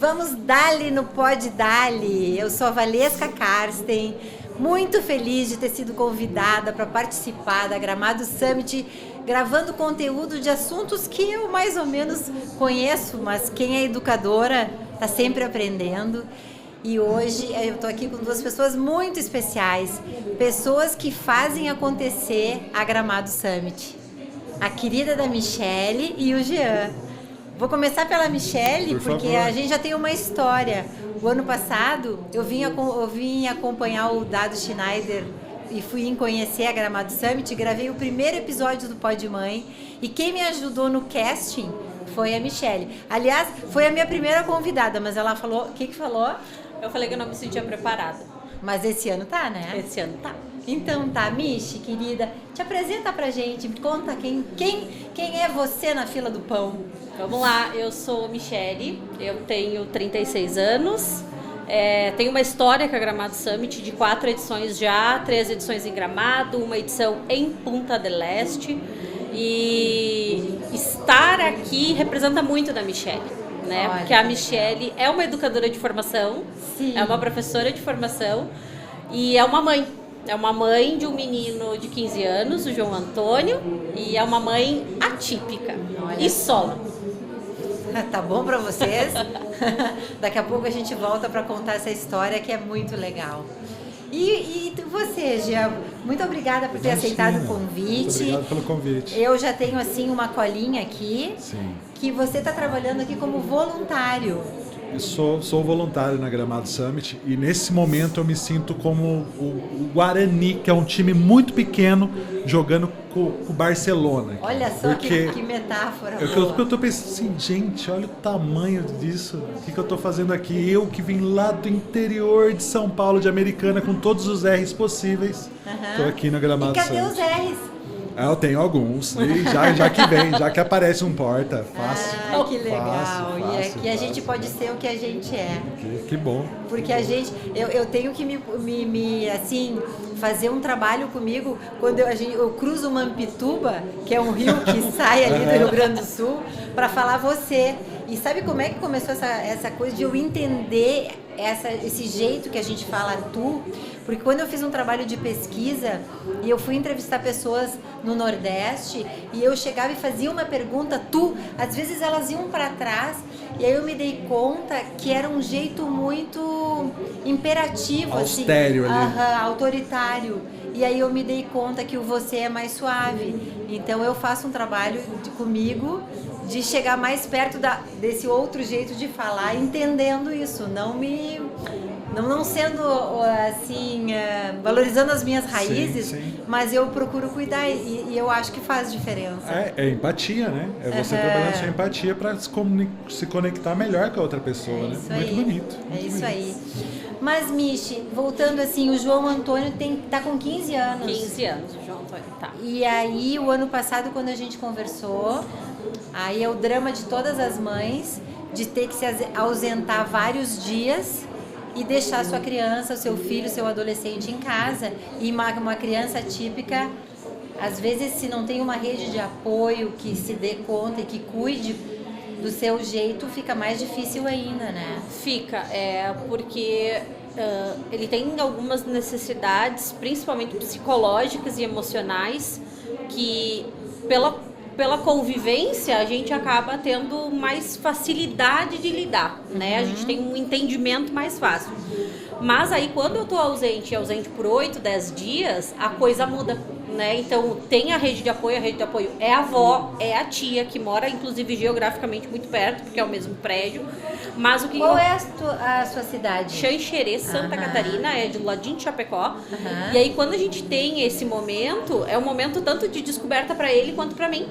Vamos dali no Pode Dali. Eu sou a Valesca Karsten, muito feliz de ter sido convidada para participar da Gramado Summit, gravando conteúdo de assuntos que eu mais ou menos conheço, mas quem é educadora está sempre aprendendo. E hoje eu estou aqui com duas pessoas muito especiais, pessoas que fazem acontecer a Gramado Summit. A querida da Michele e o Jean. Vou começar pela Michele, porque a gente já tem uma história. O ano passado eu vim acompanhar o Dado Schneider e fui conhecer a Gramado Summit, gravei o primeiro episódio do Pod Mãe e quem me ajudou no casting foi a Michele. Aliás, foi a minha primeira convidada, mas ela falou... O que falou? Eu falei que eu não me sentia preparada. Mas esse ano tá, né? Esse ano tá. Então tá, Michi, querida, te apresenta pra gente, conta quem é você na fila do pão. Vamos lá, eu sou Michele, eu tenho 36 anos, tenho uma história com a Gramado Summit de 4 edições já, 3 edições em Gramado, uma edição em Punta del Este, e estar aqui representa muito da Michele, né? Porque a Michele é uma educadora de formação, sim, é uma professora de formação e é uma mãe. É uma mãe de um menino de 15 anos, o João Antônio, e é uma mãe atípica e solo. Tá bom pra vocês? Daqui a pouco a gente volta para contar essa história que é muito legal. E você, Jean, muito obrigada por ter aceitado o convite. Muito obrigado pelo convite. Eu já tenho assim uma colinha aqui, sim, que você está trabalhando aqui como voluntário. Eu sou voluntário na Gramado Summit e nesse momento eu me sinto como o Guarani, que é um time muito pequeno, jogando com o Barcelona. Olha só que metáfora. Eu estou pensando assim, gente, olha o tamanho disso, o que eu estou fazendo aqui? Eu que vim lá do interior de São Paulo, de Americana, com todos os R's possíveis, estou aqui na Gramado Summit. E cadê os R's? Eu tenho alguns, e já que aparece um porta, fácil. Ah, que legal, fácil, e aqui a gente pode ser o que a gente é. Que bom. Porque a gente, eu tenho que me assim, fazer um trabalho comigo, quando eu cruzo Mampituba, que é um rio que sai ali do Rio Grande do Sul, para falar você. E sabe como é que começou essa coisa de eu entender esse jeito que a gente fala tu? Porque quando eu fiz um trabalho de pesquisa e eu fui entrevistar pessoas no Nordeste e eu chegava e fazia uma pergunta, tu, às vezes elas iam para trás e aí eu me dei conta que era um jeito muito imperativo, austero, assim, autoritário. E aí eu me dei conta que o você é mais suave. Então eu faço um trabalho comigo de chegar mais perto desse outro jeito de falar, entendendo isso, não sendo assim, valorizando as minhas raízes, sim. Mas eu procuro cuidar e eu acho que faz diferença. É empatia, né? É você trabalhar a sua empatia para se conectar melhor com a outra pessoa, né? Muito bonito. É isso aí. Mas, Michi, voltando assim, o João Antônio tá com 15 anos. 15 anos, o João Antônio, tá. E aí, o ano passado, quando a gente conversou, aí é o drama de todas as mães, de ter que se ausentar vários dias e deixar sua criança, o seu filho, o seu adolescente em casa. E uma criança típica, às vezes, se não tem uma rede de apoio que se dê conta e que cuide do seu jeito, fica mais difícil ainda, né? Fica, porque ele tem algumas necessidades, principalmente psicológicas e emocionais, que pela convivência a gente acaba tendo mais facilidade de lidar, né? A gente tem um entendimento mais fácil. Mas aí quando eu tô ausente por 8, 10 dias, a coisa muda, né? Então tem a rede de apoio é a avó, é a tia, que mora inclusive geograficamente muito perto, porque é o mesmo prédio. Mas o que Qual é a sua cidade? Xanxerê, Santa Catarina, é de ladinho de Chapecó. E aí quando a gente tem esse momento, é um momento tanto de descoberta para ele quanto para mim,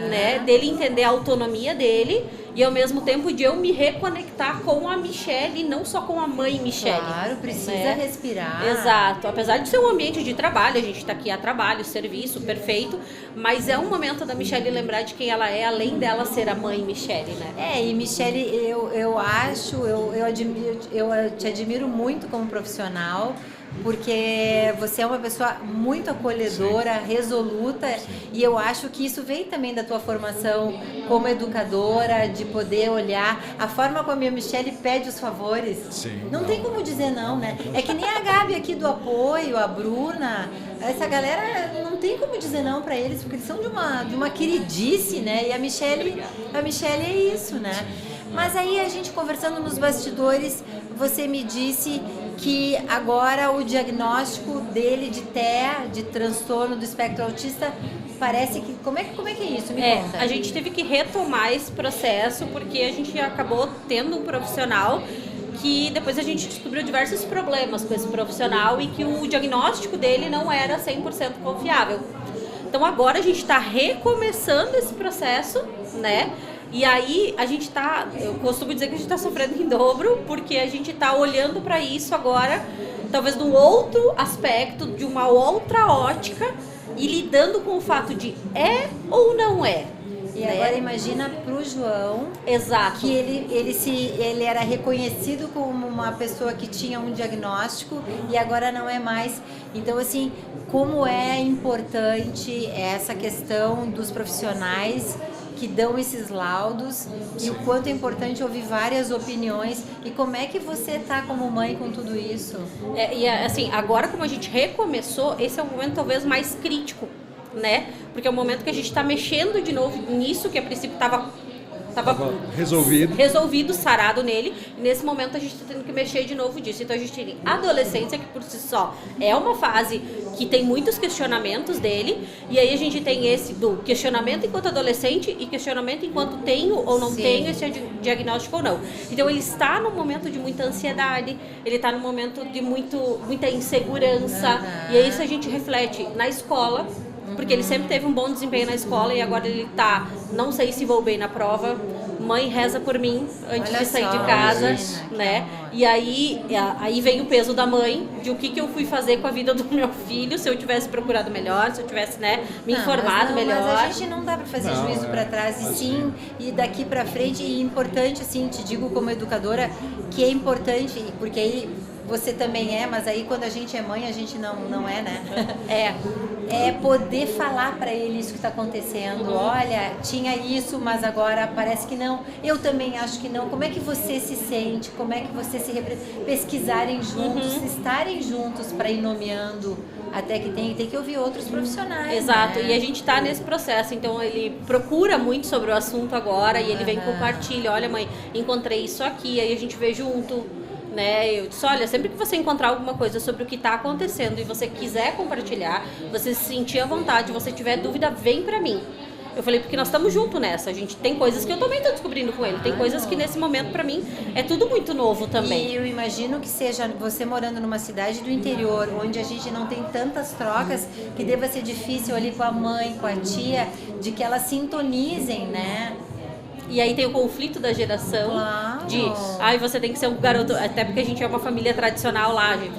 né? Dele entender a autonomia dele e ao mesmo tempo de eu me reconectar com a Michele, não só com a mãe Michele. Claro, precisa respirar. Exato, apesar de ser um ambiente de trabalho, a gente tá aqui a trabalho, serviço, perfeito, mas é um momento da Michele lembrar de quem ela é, além dela ser a mãe Michele, né? E Michele, eu te admiro muito como profissional, porque você é uma pessoa muito acolhedora, sim, resoluta, sim, e eu acho que isso vem também da tua formação como educadora, de poder olhar, a forma como a Michelle pede os favores. Sim. Não tem como dizer não, né? É que nem a Gabi aqui do apoio, a Bruna, essa galera não tem como dizer não para eles, porque eles são de uma queridice, né? E a Michelle é isso, né? Mas aí a gente conversando nos bastidores, você me disse que agora o diagnóstico dele de TEA, de transtorno do espectro autista, parece que... Como é que é isso? Me conta. A gente teve que retomar esse processo porque a gente acabou tendo um profissional que depois a gente descobriu diversos problemas com esse profissional e que o diagnóstico dele não era 100% confiável. Então agora a gente está recomeçando esse processo, né? E aí a gente eu costumo dizer que a gente está sofrendo em dobro, porque a gente está olhando para isso agora, talvez de um outro aspecto, de uma outra ótica, e lidando com o fato de ou não é. E agora imagina pro João. Exato. Que ele era reconhecido como uma pessoa que tinha um diagnóstico e agora não é mais. Então, assim, como é importante essa questão dos profissionais que dão esses laudos e o quanto é importante ouvir várias opiniões e como é que você está como mãe com tudo isso? Assim, agora como a gente recomeçou, esse é o momento talvez mais crítico, né? Porque é o momento que a gente está mexendo de novo nisso, que a princípio estava resolvido, sarado nele. E nesse momento a gente está tendo que mexer de novo disso. Então a gente tem adolescência, que por si só é uma fase que tem muitos questionamentos dele. E aí a gente tem esse do questionamento enquanto adolescente e questionamento enquanto tenho ou não tenho esse diagnóstico ou não. Então ele está num momento de muita ansiedade, ele está num momento de muita insegurança. E é isso a gente reflete na escola. Porque ele sempre teve um bom desempenho na escola e agora ele não sei se vou bem na prova. Mãe, reza por mim antes de sair de casa, né? E aí vem o peso da mãe, de o que eu fui fazer com a vida do meu filho, se eu tivesse procurado melhor, se eu tivesse, né, me informado melhor. Mas a gente não dá para fazer juízo para trás, e sim, e daqui para frente, e importante, assim, te digo como educadora, que é importante, porque aí você também mas aí quando a gente é mãe, a gente não é, né? É poder falar para ele isso que está acontecendo. Olha, tinha isso, mas agora parece que não. Eu também acho que não. Como é que você se sente? Como é que você se pesquisarem juntos, estarem juntos para ir nomeando até que tem que ouvir outros profissionais. Exato, né? E a gente está nesse processo, então ele procura muito sobre o assunto agora e ele vem compartilha, olha mãe, encontrei isso aqui, aí a gente vê junto. Né? Eu disse, olha, sempre que você encontrar alguma coisa sobre o que está acontecendo e você quiser compartilhar, você se sentir à vontade, você tiver dúvida, vem pra mim. Eu falei, porque nós estamos juntos nessa, a gente tem coisas que eu também estou descobrindo com ele, tem coisas que nesse momento pra mim é tudo muito novo também. E eu imagino que seja você morando numa cidade do interior, onde a gente não tem tantas trocas, que deva ser difícil ali com a mãe, com a tia, de que elas sintonizem, né? E aí tem o conflito da geração, você tem que ser um garoto, até porque a gente é uma família tradicional lá, gente,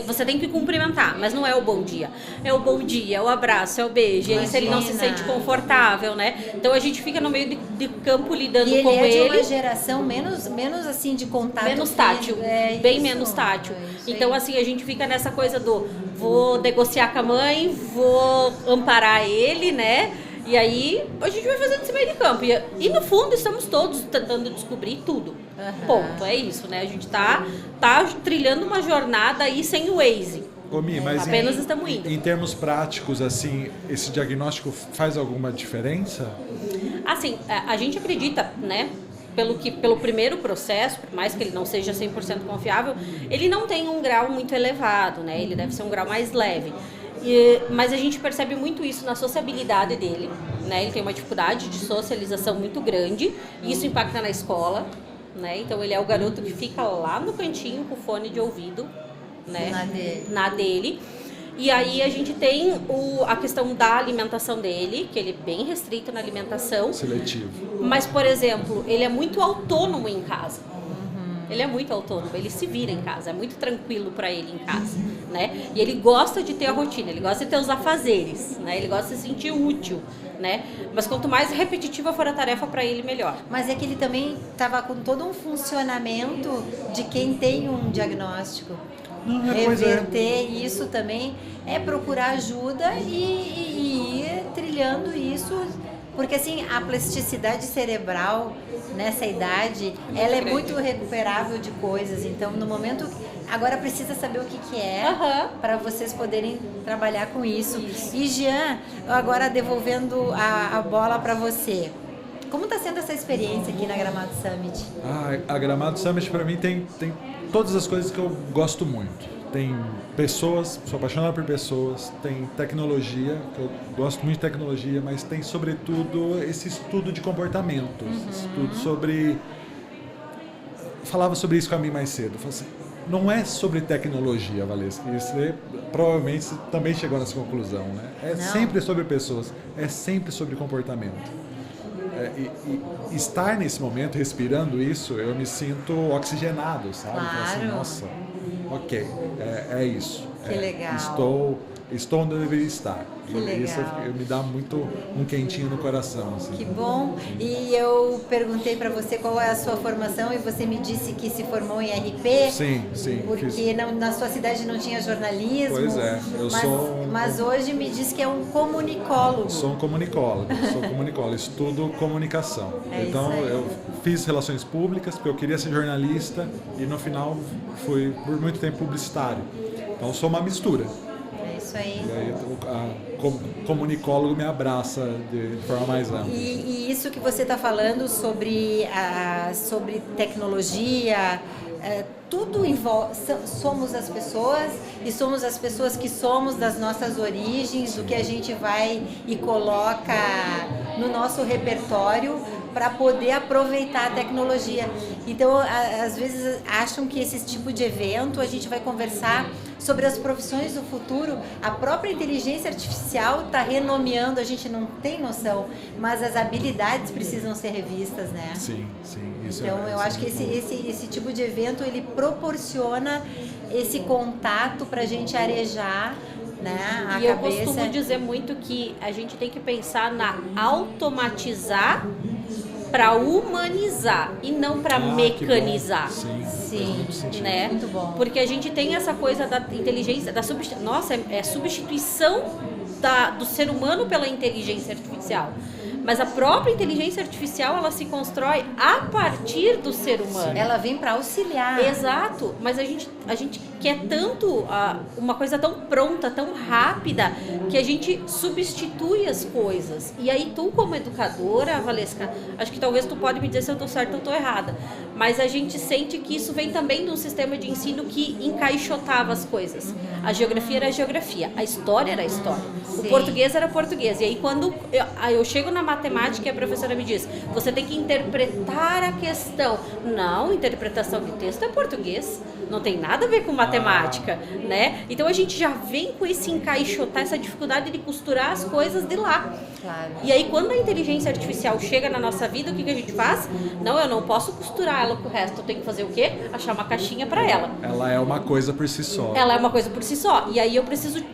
você tem que cumprimentar, mas não é o bom dia. É o bom dia, é o abraço, é o beijo. E aí se ele não se sente confortável, né? Então a gente fica no meio de campo lidando com ele. E ele é de uma geração menos assim de contato. Menos tátil, bem menos tátil. Então assim, a gente fica nessa coisa do vou negociar com a mãe, vou amparar ele, né? E aí a gente vai fazendo esse meio de campo. E no fundo estamos todos tentando descobrir tudo. Ponto, é isso, né? A gente tá trilhando uma jornada aí sem o Waze. Mas apenas estamos indo. Em termos práticos, assim, esse diagnóstico faz alguma diferença? Assim, a gente acredita, né? Pelo primeiro processo, por mais que ele não seja 100% confiável, ele não tem um grau muito elevado, né? Ele deve ser um grau mais leve. Mas a gente percebe muito isso na sociabilidade dele, né? Ele tem uma dificuldade de socialização muito grande e isso impacta na escola, né? Então ele é o garoto que fica lá no cantinho com o fone de ouvido, né? Na dele. E aí a gente tem a questão da alimentação dele, que ele é bem restrito na alimentação. Seletivo. Mas, por exemplo, ele é muito autônomo em casa. Ele é muito autônomo, ele se vira em casa, é muito tranquilo para ele em casa, né? E ele gosta de ter a rotina, ele gosta de ter os afazeres, né? Ele gosta de se sentir útil, né? Mas quanto mais repetitiva for a tarefa para ele, melhor. Mas é que ele também estava com todo um funcionamento de quem tem um diagnóstico. Reverter isso também é procurar ajuda e ir trilhando isso Porque assim, a plasticidade cerebral nessa idade, ela é muito recuperável de coisas. Então, no momento, agora precisa saber o que é para vocês poderem trabalhar com isso. E Jean, agora devolvendo a bola para você. Como está sendo essa experiência aqui na Gramado Summit? A Gramado Summit para mim tem todas as coisas que eu gosto muito. Tem pessoas, sou apaixonado por pessoas, tem tecnologia, que eu gosto muito de tecnologia, mas tem sobretudo esse estudo de comportamentos, estudo sobre... Falava sobre isso com a mim mais cedo, falei assim, não é sobre tecnologia, Valesca, você provavelmente você também chegou nessa conclusão, né? Sempre sobre pessoas, é sempre sobre comportamento. E estar nesse momento, respirando isso, eu me sinto oxigenado, sabe? Claro. Assim, nossa, ok, é isso. Que legal. Estou onde eu deveria estar. Que legal. Isso me dá muito um quentinho no coração. Assim. Que bom. E eu perguntei para você qual é a sua formação e você me disse que se formou em RP. Sim. Porque na sua cidade não tinha jornalismo. Pois é. Mas hoje me diz que é um comunicólogo. Sou um comunicólogo. Estudo comunicação. Então eu fiz relações públicas porque eu queria ser jornalista e no final fui por muito tempo publicitário. Então sou uma mistura. Isso aí. E aí o comunicólogo me abraça de forma mais ampla. E isso que você está falando sobre tecnologia, tudo envolve, somos as pessoas e somos as pessoas que somos das nossas origens, do que a gente vai e coloca no nosso repertório para poder aproveitar a tecnologia. Então, às vezes acham que esse tipo de evento a gente vai conversar sobre as profissões do futuro. A própria inteligência artificial está renomeando, a gente não tem noção, mas as habilidades precisam ser revistas, né? Sim. Então, eu acho que esse tipo de evento, ele proporciona esse contato para a gente arejar, né, a cabeça. Eu costumo dizer muito que a gente tem que pensar na automatizar para humanizar e não para mecanizar. Sim, né? Muito bom. Porque a gente tem essa coisa da inteligência, é substituição do ser humano pela inteligência artificial. Mas a própria inteligência artificial, ela se constrói a partir do ser humano. Sim. Ela vem para auxiliar. Exato, mas a gente quer tanto uma coisa tão pronta, tão rápida, que a gente substitui as coisas. E aí tu, como educadora, Valesca, acho que talvez tu pode me dizer se eu estou certa ou estou errada, mas a gente sente que isso vem também de um sistema de ensino que encaixotava as coisas. A geografia era a geografia, a história era a história, o português era português. E aí quando eu chego na matemática e a professora me diz, você tem que interpretar a questão. Não, interpretação de texto é português, não tem nada a ver com matemática, né? Então a gente já vem com esse encaixotar, essa dificuldade de costurar as coisas de lá. Claro. E aí quando a inteligência artificial chega na nossa vida, o que a gente faz? Não, eu não posso costurar ela com o resto, eu tenho que fazer o quê? Achar uma caixinha para ela. Ela é uma coisa por si só. Ela é uma coisa por si só. E aí eu preciso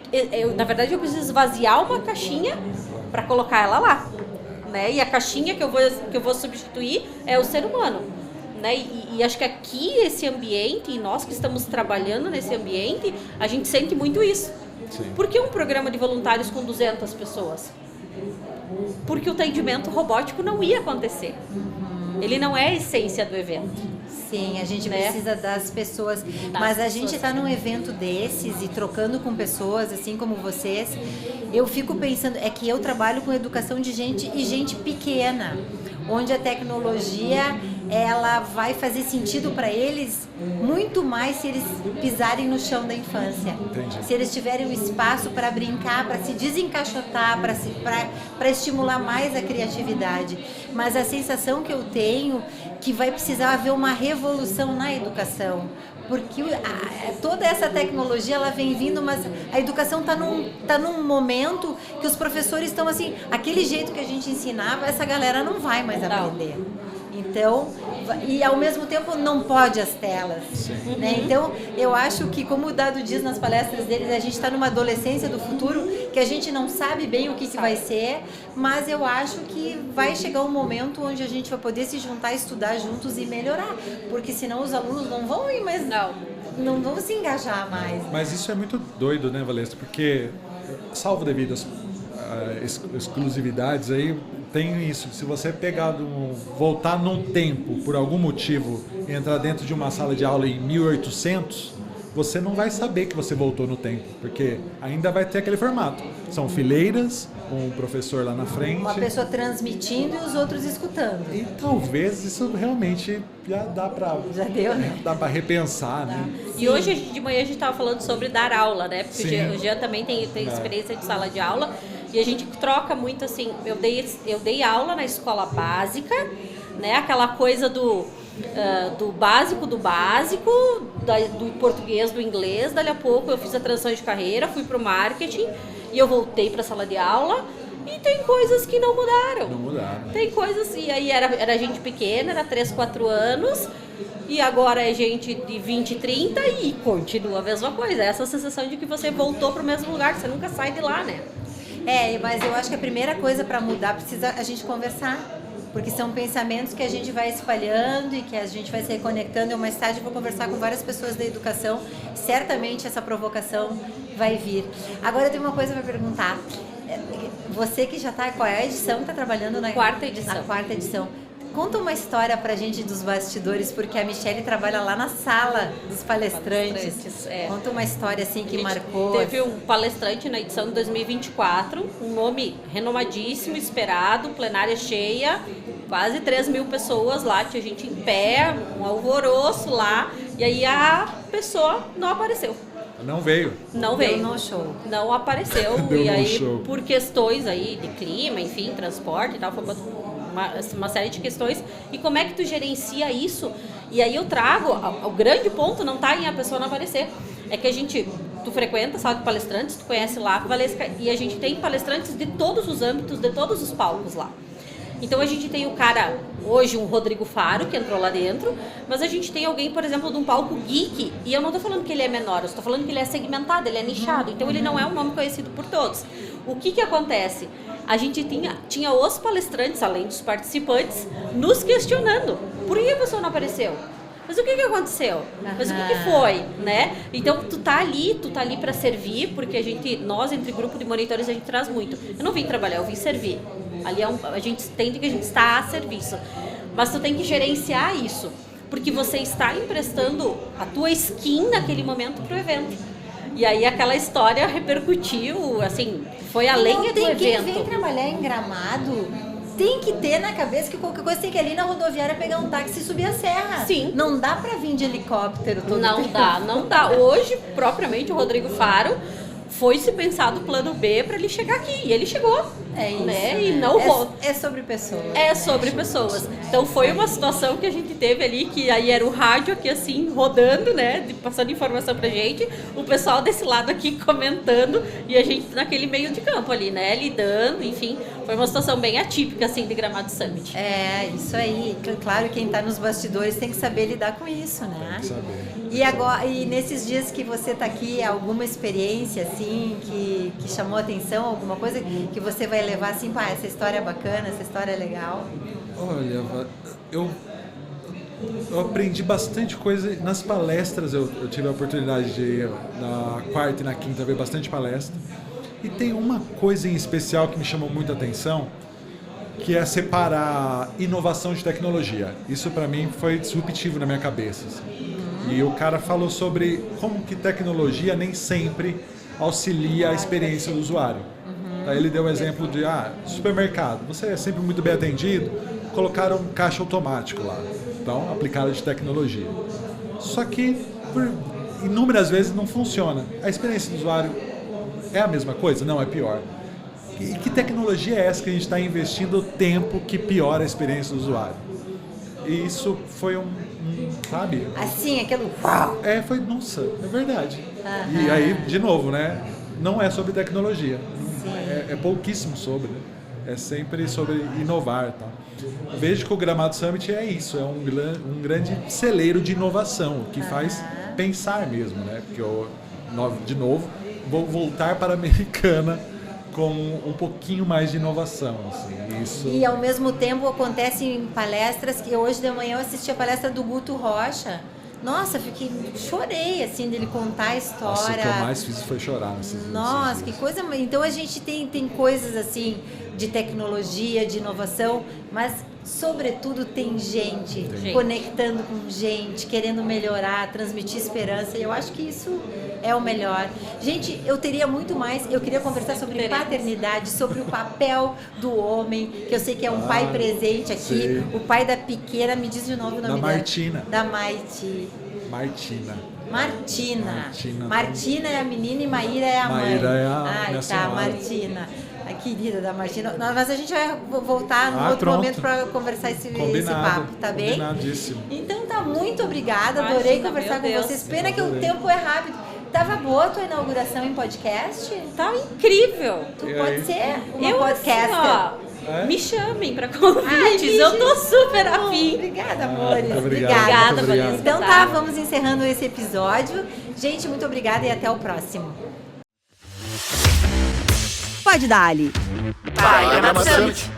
esvaziar uma caixinha para colocar ela lá. Né? E a caixinha que eu vou substituir é o ser humano. Né? E acho que aqui esse ambiente, e nós que estamos trabalhando nesse ambiente, a gente sente muito isso. Sim. Por que um programa de voluntários com 200 pessoas? Porque o atendimento robótico não ia acontecer. Ele não é a essência do evento. Sim, a gente precisa das pessoas, mas a gente está num evento desses e trocando com pessoas, assim como vocês, eu fico pensando, é que eu trabalho com educação de gente pequena, onde a tecnologia, ela vai fazer sentido para eles muito mais se eles pisarem no chão da infância. Entendi. Se eles tiverem um espaço para brincar, para se desencaixotar, para estimular mais a criatividade. Mas a sensação que eu tenho que vai precisar haver uma revolução na educação. Porque toda essa tecnologia, ela vem vindo, mas a educação está num momento que os professores estão assim, aquele jeito que a gente ensinava, essa galera não vai mais aprender. Então, e ao mesmo tempo não pode as telas. Né? Então, eu acho que, como o Dado diz nas palestras deles, a gente está numa adolescência do futuro que a gente não sabe bem o que vai ser, mas eu acho que vai chegar um momento onde a gente vai poder se juntar, estudar juntos e melhorar, porque senão os alunos não vão ir mais, não vão se engajar mais. Mas isso é muito doido, né, Valesca? Porque, salvo devido às exclusividades aí, tem isso. Se você voltar num tempo, por algum motivo, e entrar dentro de uma sala de aula em 1800, você não vai saber que você voltou no tempo, porque ainda vai ter aquele formato. São fileiras, um professor lá na frente. Uma pessoa transmitindo e os outros escutando. E talvez isso realmente já dá para... Já deu, né? Dá para repensar, né? E hoje, de manhã, a gente estava falando sobre dar aula, né? Porque Sim. o Jean também tem experiência de sala de aula. E a gente troca muito, assim, eu dei aula na escola básica, né? Aquela coisa do básico, do português, do inglês. Dali a pouco eu fiz a transição de carreira, fui pro marketing e eu voltei pra sala de aula. E tem coisas que não mudaram. Não mudaram. Tem coisas, e aí era gente pequena, era 3, 4 anos, e agora é gente de 20, 30 e continua a mesma coisa. Essa sensação de que você voltou pro mesmo lugar, que você nunca sai de lá, né? Mas eu acho que a primeira coisa para mudar precisa a gente conversar. Porque são pensamentos que a gente vai espalhando e que a gente vai se reconectando. Eu mais tarde vou conversar com várias pessoas da educação. Certamente essa provocação vai vir. Agora eu tenho uma coisa para perguntar. Você que já está... Qual é a edição que está trabalhando na... Quarta edição. Na quarta edição. Conta uma história pra gente dos bastidores, porque a Michelle trabalha lá na sala dos palestrantes. Conta uma história assim que marcou. Teve um palestrante na edição de 2024, um nome renomadíssimo, esperado, plenária cheia, quase 3 mil pessoas lá, tinha gente em pé, um alvoroço lá, e aí a pessoa não apareceu. Não veio. Não veio. Deu no show. Não apareceu. Deu E no aí, show. por questões aí de clima, enfim, transporte e tal, foi uma série de questões. E como é que tu gerencia isso? E aí eu trago, o grande ponto não tá em a pessoa não aparecer. É que tu frequenta sala de palestrantes, tu conhece lá a Valesca, e a gente tem palestrantes de todos os âmbitos, de todos os palcos lá. Então a gente tem o cara, hoje um Rodrigo Faro, que entrou lá dentro, mas a gente tem alguém, por exemplo, de um palco geek, e eu não tô falando que ele é menor, eu estou falando que ele é segmentado, ele é nichado, então ele não é um nome conhecido por todos. O que acontece? A gente tinha os palestrantes, além dos participantes, nos questionando. Por que a pessoa não apareceu? Mas o que aconteceu? Mas o que foi, né? Então, tu tá ali para servir, porque nós, entre grupo de monitores, a gente traz muito. Eu não vim trabalhar, eu vim servir. Ali a gente entende que a gente está a serviço. Mas tu tem que gerenciar isso, porque você está emprestando a tua skin naquele momento pro evento. E aí aquela história repercutiu, assim, foi além do evento. Quem vem trabalhar em Gramado tem que ter na cabeça que qualquer coisa tem que ir ali na rodoviária pegar um táxi e subir a serra. Sim. Não dá pra vir de helicóptero todo Não tempo. não dá. Hoje, propriamente, o Rodrigo Faro foi se pensar do plano B para ele chegar aqui. E ele chegou. É isso, né? né? E não É sobre pessoas. É sobre pessoas. Então foi uma situação que a gente teve ali, que aí era o rádio aqui assim, rodando, né? Passando informação pra gente, o pessoal desse lado aqui comentando e a gente naquele meio de campo ali, né? Lidando, enfim. Foi uma situação bem atípica, assim, de Gramado Summit. É, isso aí. Claro, quem tá nos bastidores tem que saber lidar com isso, né? Tem que saber. E nesses dias que você tá aqui, alguma experiência, assim, que chamou a atenção, alguma coisa que você vai levar, assim, pá, essa história é bacana, essa história é legal? Olha, eu aprendi bastante coisa nas palestras. Eu tive a oportunidade de ir na quarta e na quinta ver bastante palestra. E tem uma coisa em especial que me chamou muita atenção, que é separar inovação de tecnologia. Isso para mim foi disruptivo na minha cabeça. Assim. E o cara falou sobre como que tecnologia nem sempre auxilia a experiência do usuário. Aí ele deu o exemplo de supermercado. Você é sempre muito bem atendido, colocaram um caixa automático lá. Então, aplicaram de tecnologia. Só que, por inúmeras vezes, não funciona. A experiência do usuário é a mesma coisa? Não, é pior. E que tecnologia é essa que a gente está investindo tempo que piora a experiência do usuário? E isso foi sabe? Assim, aquilo... Uau! Nossa, é verdade. E aí, de novo, né? Não é sobre tecnologia. É pouquíssimo sobre, né? É sempre sobre inovar, tá? Vejo que o Gramado Summit é isso, é um grande celeiro de inovação, que faz pensar mesmo, né? Porque eu, de novo, vou voltar para a Americana com um pouquinho mais de inovação, assim. Isso... E ao mesmo tempo acontece em palestras, que hoje de manhã eu assisti a palestra do Guto Rocha, Nossa, chorei, assim, dele contar a história. Nossa, o que eu mais fiz foi chorar nesses Nossa, que coisa... Então a gente tem coisas, assim, de tecnologia, de inovação, mas, sobretudo, tem gente conectando com gente, querendo melhorar, transmitir esperança, e eu acho que isso é o melhor. Gente, eu teria muito mais, eu queria conversar sobre paternidade, sobre o papel do homem, que eu sei que é um pai presente aqui, sim. o pai da pequena, me diz de novo o nome dela. Martina. Da Maiti. Martina é a menina e Maíra é a mãe. Maíra é a minha senhora. Martina. A querida da Martina. Mas a gente vai voltar no outro momento para conversar esse papo, tá bem? Combinadíssimo. Então tá, muito obrigada. Adorei conversar com vocês. Pena que o tempo é rápido. Tava boa a tua inauguração em podcast? Tá incrível. Tu pode ser uma podcaster. Assim, me chamem para convites, eu tô super afim. Obrigada, amores. Obrigada, Vanessa. Então tá, vamos encerrando esse episódio. Gente, muito obrigada e até o próximo. Pode dar ali. Vai, Gramado Summit.